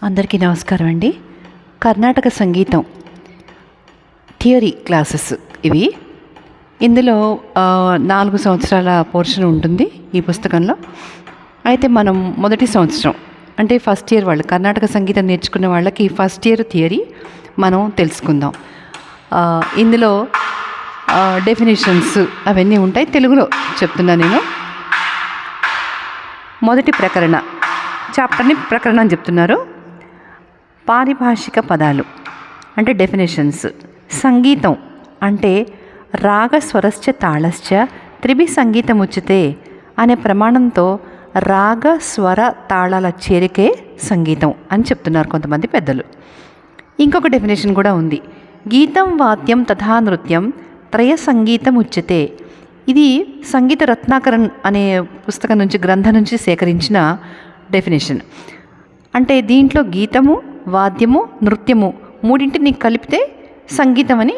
అందరికీ నమస్కారం అండి. కర్ణాటక సంగీతం థియరీ క్లాసెస్ ఇవి. ఇందులో 4 సంవత్సరాల పోర్షన్ ఉంటుంది ఈ పుస్తకంలో. అయితే మనం మొదటి సంవత్సరం అంటే ఫస్ట్ ఇయర్ వాళ్ళు కర్ణాటక సంగీతం నేర్చుకునే వాళ్ళకి ఫస్ట్ ఇయర్ థియరీ మనం తెలుసుకుందాం. ఇందులో డెఫినేషన్స్ అవన్నీ ఉంటాయి. తెలుగులో చెప్తున్నా నేను. మొదటి ప్రకరణ చాప్టర్ని ప్రకరణ అని చెప్తున్నారు. పారిభాషిక పదాలు అంటే డెఫినేషన్స్. సంగీతం అంటే రాగ స్వరశ్చ తాళశ్చ త్రిభి సంగీతం ఉచితే అనే ప్రమాణంతో రాగ స్వర తాళాల చేరికే సంగీతం అని చెప్తున్నారు కొంతమంది పెద్దలు. ఇంకొక డెఫినేషన్ కూడా ఉంది. గీతం వాద్యం తథా నృత్యం త్రయ సంగీతం ఉచ్యతే. ఇది సంగీత రత్నాకరన్ అనే పుస్తకం నుంచి గ్రంథం నుంచి సేకరించిన డెఫినేషన్. అంటే దీంట్లో గీతము, వాద్యము, నృత్యము మూడింటిని కలిపితే సంగీతం అని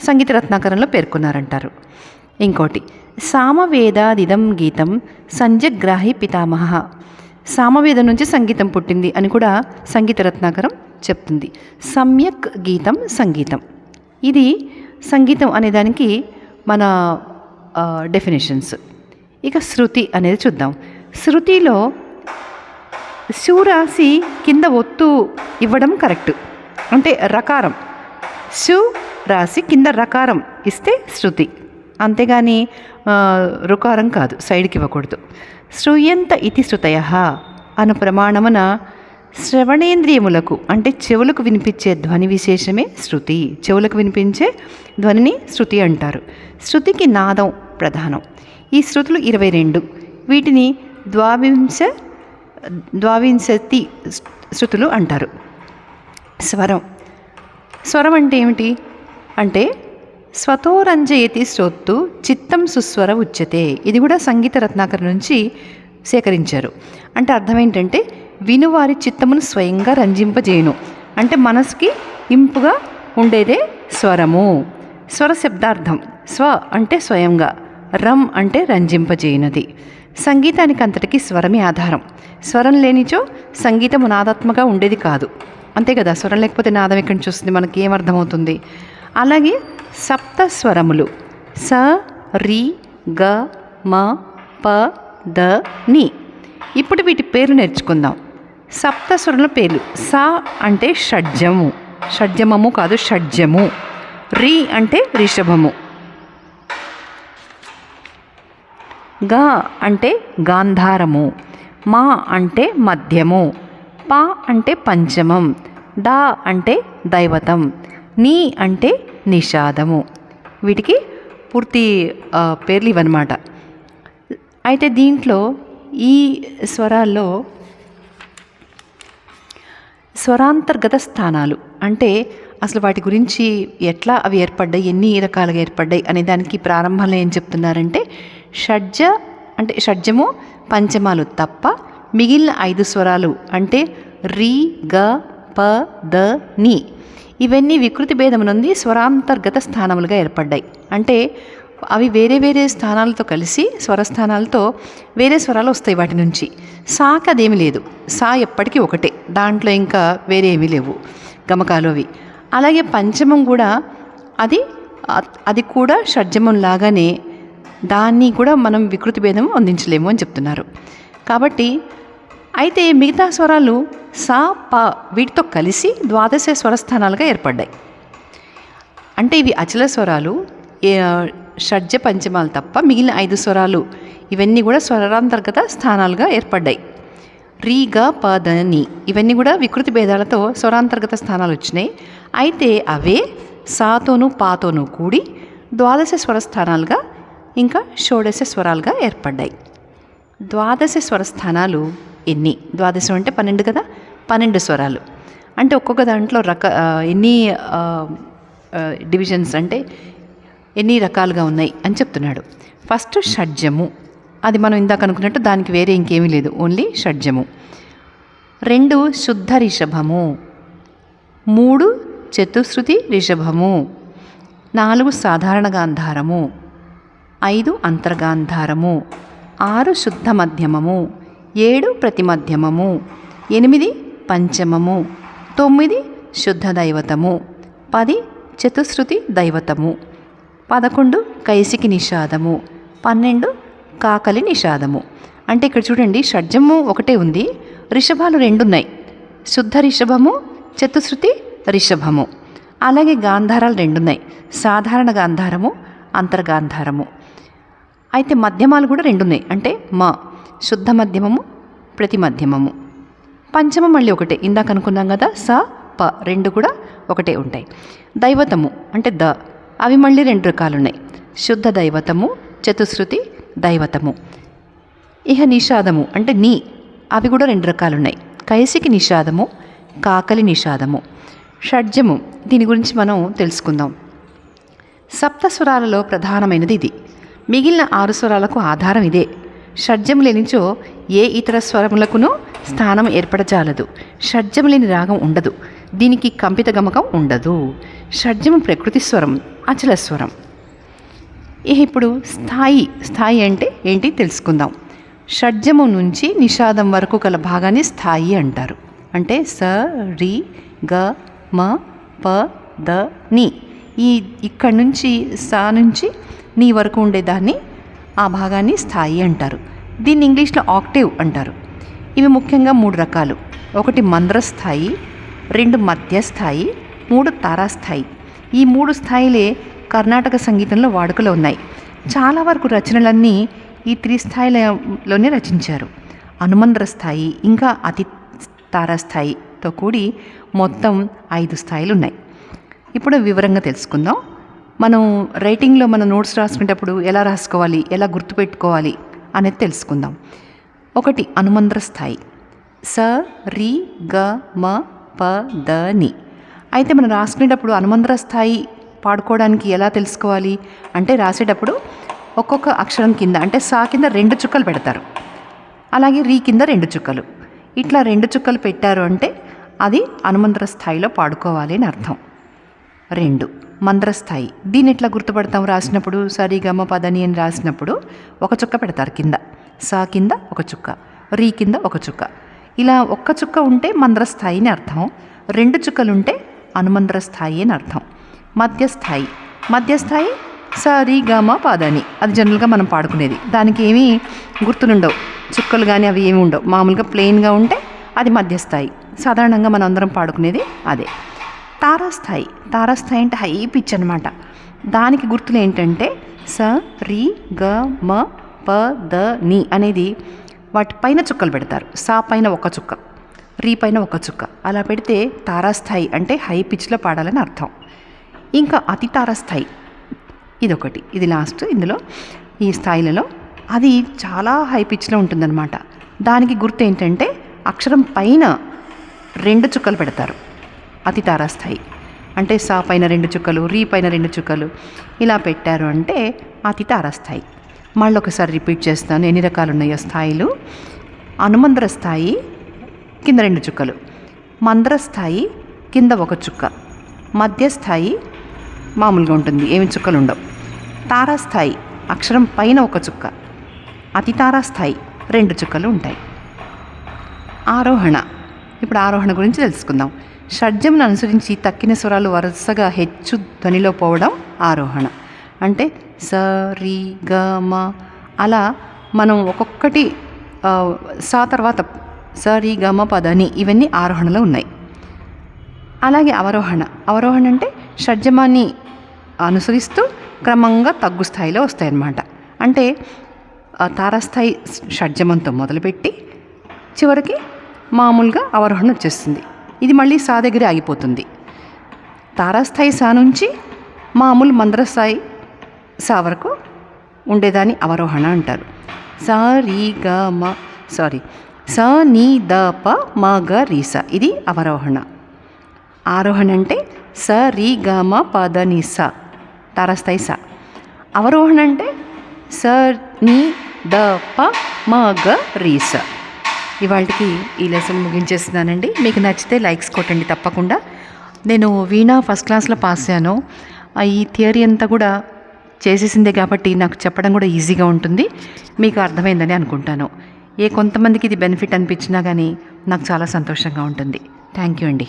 సంగీత రత్నాకరంలో పేర్కొన్నారంటారు. ఇంకోటి సామవేదాదిదం గీతం సంజగ్రాహి పితామహ. సామవేదం నుంచి సంగీతం పుట్టింది అని కూడా సంగీత రత్నాకరం చెప్తుంది. సమ్యక్ గీతం సంగీతం. ఇది సంగీతం అనేదానికి మన డెఫినేషన్స్. ఇక శృతి అనేది చూద్దాం. శృతిలో శూ రాసి కింద ఒత్తు ఇవ్వడం కరెక్ట్. అంటే రకారం, శూ రాసి కింద రకారం ఇస్తే శృతి, అంతేగాని రుకారం కాదు, సైడ్కి ఇవ్వకూడదు. శ్రూయంత ఇతి శృతయ అను ప్రమాణమున శ్రవణేంద్రియములకు అంటే చెవులకు వినిపించే ధ్వని విశేషమే శృతి. చెవులకు వినిపించే ధ్వనిని శృతి అంటారు. శృతికి నాదం ప్రధానం. ఈ శృతులు 22. వీటిని ద్వావింశతి శృతులు అంటారు. స్వరం. స్వరం అంటే ఏమిటి అంటే స్వతోరంజయతి శ్రోత్తు చిత్తం సుస్వర ఉచ్యతే. ఇది కూడా సంగీత రత్నాకర్ నుంచి సేకరించారు. అంటే అర్థం ఏంటంటే వినువారి చిత్తమును స్వయంగా రంజింపజేయును. అంటే మనసుకి ఇంపుగా ఉండేదే స్వరము. స్వర శబ్దార్థం. స్వ అంటే స్వయంగా, రం అంటే రంజింపజేయునది. సంగీతానికి అంతటికి స్వరమే ఆధారం. స్వరం లేనిచో సంగీతము నాదాత్మగా ఉండేది కాదు. అంతే కదా, స్వరం లేకపోతే నాదం ఎక్కడి నుంచి వస్తుంది, మనకి ఏమర్థమవుతుంది? అలాగే సప్త స్వరములు స, రి, గ, మ, ప, ద, ని. ఇప్పుడు వీటి పేర్లు నేర్చుకుందాం. సప్త స్వరముల పేర్లు. స అంటే షడ్జము, షడ్జమము కాదు షడ్జము. రి అంటే రిషభము. గ అంటే గాంధారము. మా అంటే మధ్యము. ప అంటే పంచమం. ద అంటే దైవతం. నీ అంటే నిషాదము. వీటికి పూర్తి పేర్లు ఇవన్నమాట. అయితే దీంట్లో ఈ స్వరాల్లో స్వరాంతర్గత స్థానాలు అంటే అసలు వాటి గురించి ఎట్లా అవి ఏర్పడ్డాయి, ఎన్ని రకాలుగా ఏర్పడ్డాయి అనే దానికి ప్రారంభంలో ఏం చెప్తున్నారంటే షడ్జము పంచమాలు తప్ప మిగిలిన 5 స్వరాలు అంటే రి, గ, ప, ద, ని ఇవన్నీ వికృతి భేదం నుండి స్వరాంతర్గత స్థానములుగా ఏర్పడ్డాయి. అంటే అవి వేరే వేరే స్థానాలతో కలిసి స్వరస్థానాలతో వేరే స్వరాలు వస్తాయి వాటి నుంచి. సాకి అదేమీ లేదు. సా ఎప్పటికీ ఒకటే, దాంట్లో ఇంకా వేరే ఏమీ లేవు గమకాలు అవి. అలాగే పంచమం కూడా అది కూడా షడ్జమం లాగానే, దాన్ని కూడా మనం వికృతి భేదం అందించలేము అని చెప్తున్నారు. కాబట్టి అయితే మిగతా స్వరాలు సా, ప వీటితో కలిసి ద్వాదశ స్వరస్థానాలుగా ఏర్పడ్డాయి. అంటే ఇవి అచల స్వరాలు, షడ్జ పంచమాలు తప్ప మిగిలిన 5 స్వరాలు ఇవన్నీ కూడా స్వరాంతర్గత స్థానాలుగా ఏర్పడ్డాయి. రి, గ, ప, ద, ని ఇవన్నీ కూడా వికృతి భేదాలతో స్వరాంతర్గత స్థానాలు వచ్చినాయి. అయితే అవే సాతోనూ పాతోనూ కూడి ద్వాదశ స్వరస్థానాలుగా ఇంకా షోడశ స్వరాలుగా ఏర్పడ్డాయి. ద్వాదశ స్వరస్థానాలు ఎన్ని? ద్వాదశం అంటే 12 కదా, 12 స్వరాలు. అంటే ఒక్కొక్క దాంట్లో ఎన్ని డివిజన్స్ అంటే ఎన్ని రకాలుగా ఉన్నాయి అని చెప్తున్నాడు. ఫస్ట్ షడ్జము. అది మనం ఇందాక అనుకున్నట్టు దానికి వేరే ఇంకేమీ లేదు, ఓన్లీ షడ్జము. 2 శుద్ధ రిషభము. 3 చతుశ్రుతి రిషభము. 4 సాధారణ గాంధారము. 5 అంతర్గాంధారము. 6 శుద్ధ మధ్యమము. 7 ప్రతిమధ్యమము. 8 పంచమము, 9 శుద్ధ దైవతము, 10 చతుశ్రుతి దైవతము, 11 కైసికి నిషాదము, 12 కాకలి నిషాదము. అంటే ఇక్కడ చూడండి, షడ్జము ఒకటే ఉంది, రిషభాలు 2 ఉన్నాయి. శుద్ధ రిషభము, చతుశ్రుతి రిషభము. అలాగే గాంధారాలు 2 ఉన్నాయి, సాధారణ గాంధారము, అంతర్గాంధారము. అయితే మధ్యమాలు కూడా 2 ఉన్నాయి, అంటే మా శుద్ధ మధ్యమము, ప్రతి మధ్యమము. పంచమం మళ్ళీ ఒకటే, ఇందాక అనుకున్నాం కదా, స ప 2 కూడా ఒకటే ఉంటాయి. దైవతము అంటే ద, అవి మళ్ళీ 2 రకాలు ఉన్నాయి, శుద్ధ దైవతము, చతుశ్రుతి దైవతము. ఇహ నిషాదము అంటే నీ, అవి కూడా 2 రకాలు ఉన్నాయి, కైసికి నిషాదము, కాకలి నిషాదము. షడ్జము, దీని గురించి మనం తెలుసుకుందాం. సప్తస్వరాలలో ప్రధానమైనది ఇది. మిగిలిన 6 స్వరాలకు ఆధారం ఇదే. షడ్జము లేనిచో ఏ ఇతర స్వరములకునూ స్థానం ఏర్పడజాలదు. షడ్జము లేని రాగం ఉండదు, దీనికి కంపిత గమకం ఉండదు. షడ్జము ప్రకృతి స్వరం, అచల స్వరం. ఇప్పుడు స్థాయి అంటే ఏంటి తెలుసుకుందాం. షడ్జము నుంచి నిషాదం వరకు గల భాగాన్ని స్థాయి అంటారు. అంటే స రి గ మ ప ద ని, ఇక్కడి నుంచి సా నుంచి నీ వరకు ఉండేదాన్ని, ఆ భాగాన్ని స్థాయి అంటారు. దీన్ని ఇంగ్లీష్లో ఆక్టేవ్ అంటారు. ఇవి ముఖ్యంగా 3 రకాలు. 1 మంద్రస్థాయి, 2 మధ్యస్థాయి, 3 తారాస్థాయి. ఈ 3 స్థాయిలే కర్ణాటక సంగీతంలో వాడుకలో ఉన్నాయి. చాలా వరకు రచనలన్నీ ఈ 3 స్థాయిలలోనే రచించారు. అనుమంద్ర స్థాయి ఇంకా అతి తారాస్థాయితో కూడి మొత్తం 5 స్థాయిలు ఉన్నాయి. ఇప్పుడు వివరంగా తెలుసుకుందాం. మనం రైటింగ్లో మన నోట్స్ రాసుకునేటప్పుడు ఎలా రాసుకోవాలి, ఎలా గుర్తుపెట్టుకోవాలి అనేది తెలుసుకుందాం. 1 అనుమంద్ర స్థాయి, స రి గ మ ప ద ని. అయితే మనం రాసుకునేటప్పుడు అనుమంద్ర స్థాయి పాడుకోవడానికి ఎలా తెలుసుకోవాలి అంటే, రాసేటప్పుడు ఒక్కొక్క అక్షరం కింద, అంటే సా కింద 2 చుక్కలు పెడతారు, అలాగే రీ కింద 2 చుక్కలు. ఇట్లా 2 చుక్కలు పెట్టారు అంటే అది అనుమంద్ర స్థాయిలో పాడుకోవాలి అని అర్థం. 2 మంద్రస్థాయి, దీన్ని ఎట్లా గుర్తుపడతాం రాసినప్పుడు, సరిగమ పదని అని రాసినప్పుడు 1 చుక్క పెడతారు కింద, సా కింద 1 చుక్క, రీ కింద 1 చుక్క. ఇలా 1 చుక్క ఉంటే మంద్రస్థాయి అని అర్థం, 2 చుక్కలు ఉంటే అనుమంద్ర స్థాయి అని అర్థం. మధ్యస్థాయి స రి గ మ పదని, అది జనరల్గా మనం పాడుకునేది, దానికి ఏమీ గుర్తులుండవు, చుక్కలు కానీ అవి ఏమి ఉండవు, మామూలుగా ప్లెయిన్గా ఉంటే అది మధ్యస్థాయి. సాధారణంగా మనం అందరం పాడుకునేది అదే. తారాస్థాయి అంటే హై పిచ్ అనమాట. దానికి గుర్తులు ఏంటంటే స రి గ మ ప ద ని అనేది వాటి పైన చుక్కలు పెడతారు. సా పైన 1 చుక్క, రీ పైన 1 చుక్క, అలా పెడితే తారాస్థాయి అంటే హై పిచ్లో పాడాలని అర్థం. ఇంకా అతి తారాస్థాయి ఇదొకటి, ఇది లాస్ట్ ఇందులో ఈ స్థాయిలలో, అది చాలా హై పిచ్లో ఉంటుందన్నమాట. దానికి గుర్తు ఏంటంటే అక్షరం పైన 2 చుక్కలు పెడతారు, అతి తారాస్థాయి. అంటే సా పైన 2 చుక్కలు, రీ పైన 2 చుక్కలు, ఇలా పెట్టారు అంటే అతి తారాస్థాయి. మళ్ళీ ఒకసారి రిపీట్ చేస్తాను ఎన్ని రకాలు ఉన్నాయో స్థాయిలు. అనుమంద్ర స్థాయి కింద 2 చుక్కలు, మంద్రస్థాయి కింద 1 చుక్క, మధ్యస్థాయి మామూలుగా ఉంటుంది, ఏమి చుక్కలు ఉండవు. తారాస్థాయి అక్షరం పైన 1 చుక్క, అతి తారాస్థాయి 2 చుక్కలు ఉంటాయి. ఆరోహణ, ఇప్పుడు ఆరోహణ గురించి తెలుసుకుందాం. షడ్జంను అనుసరించి తక్కిన స్వరాలు వరుసగా హెచ్చు ధ్వనిలో పోవడం ఆరోహణ. అంటే స రి గ మ, అలా మనం ఒక్కొక్కటి సా తర్వాత స రి గ మ ప ద ని, ఇవన్నీ ఆరోహణలో ఉన్నాయి. అలాగే అవరోహణ అంటే షడ్జమాన్ని అనుసరిస్తూ క్రమంగా తగ్గు స్థాయిలో వస్తాయన్నమాట. అంటే తారాస్థాయి షడ్జమంతో మొదలుపెట్టి చివరికి మామూలుగా అవరోహణ వచ్చేస్తుంది. ఇది మళ్ళీ సా దగ్గర ఆగిపోతుంది. తారాస్థాయి సా నుంచి మామూలు మంద్రస్థాయి సా వరకు ఉండేదాన్ని అవరోహణ అంటారు. స రి గ మ స ని ద ప మ గ రి స, ఇది అవరోహణ. ఆరోహణ అంటే స రి గ మ ప ద ని స, తారాస్థాయి స. అవరోహణ అంటే స ని ద ప మ గ రి స. ఇవాళకి ఈ లెసన్ ముగించేస్తున్నానండి. మీకు నచ్చితే లైక్స్ కొట్టండి తప్పకుండా. నేను వీణా ఫస్ట్ క్లాస్లో పాస్ అయ్యాను. ఈ థియరీ అంతా కూడా చేసేసిందే కాబట్టి నాకు చెప్పడం కూడా ఈజీగా ఉంటుంది. మీకు అర్థమైందని అనుకుంటాను. కొంతమందికి ఇది బెనిఫిట్ అనిపించినా కానీ నాకు చాలా సంతోషంగా ఉంటుంది. థ్యాంక్ యూ అండి.